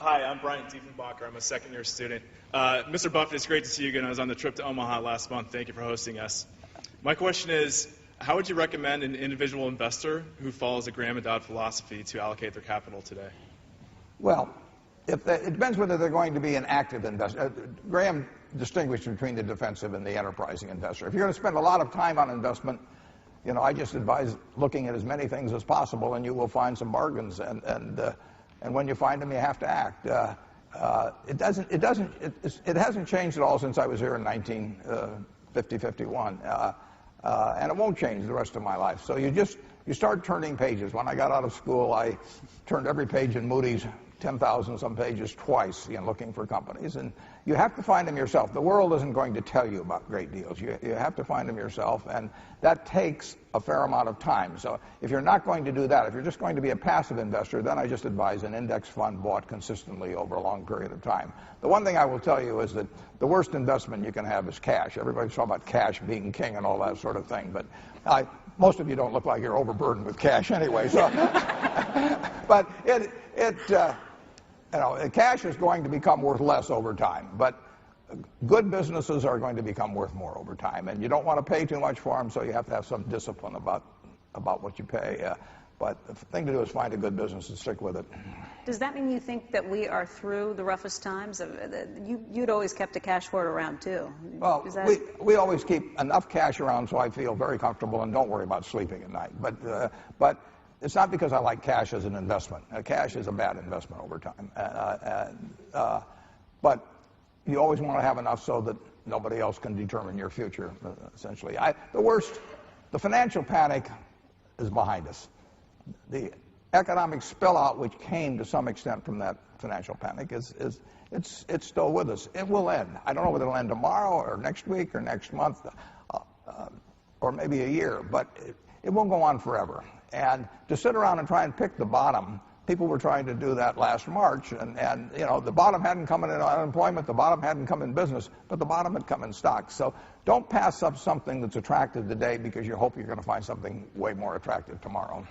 Hi, I'm Brian Diefenbacher. I'm a second-year student. Mr. Buffett, it's great to see you again. I was on the trip to Omaha last month. Thank you for hosting us. My question is, how would you recommend an individual investor who follows the Graham and Dodd philosophy to allocate their capital today? Well, it depends whether they're going to be an active investor. Graham distinguished between the defensive and the enterprising investor. If you're going to spend a lot of time on investment, I just advise looking at as many things as possible, and you will find some bargains. And when you find them, you have to act. It hasn't changed at all since I was here in 1950-51, and it won't change the rest of my life. So you start turning pages. When I got out of school, I turned every page in Moody's, 10,000 some pages, twice, looking for companies. And you have to find them yourself. The world isn't going to tell you about great deals. You have to find them yourself, and that takes a fair amount of time. So if you're not going to do that, if you're just going to be a passive investor, then I just advise an index fund bought consistently over a long period of time. The one thing I will tell you is that the worst investment you can have is cash. Everybody's talking about cash being king and all that sort of thing, but most of you don't look like you're overburdened with cash anyway. So, but cash is going to become worth less over time, but good businesses are going to become worth more over time, and you don't want to pay too much for them, so you have to have some discipline about what you pay. But the thing to do is find a good business and stick with it. Does that mean you think that we are through the roughest times? You'd always kept a cash hoard around, too. Well, we always keep enough cash around so I feel very comfortable and don't worry about sleeping at night. But it's not because I like cash as an investment. Cash is a bad investment over time. But you always want to have enough so that nobody else can determine your future, essentially. The financial panic is behind us. The economic spillout, which came to some extent from that financial panic, it's still with us. It will end. I don't know whether it'll end tomorrow or next week or next month or maybe a year, but it won't go on forever. And to sit around and try and pick the bottom, people were trying to do that last March, and the bottom hadn't come in unemployment, the bottom hadn't come in business, but the bottom had come in stocks. So don't pass up something that's attractive today because you hope you're going to find something way more attractive tomorrow.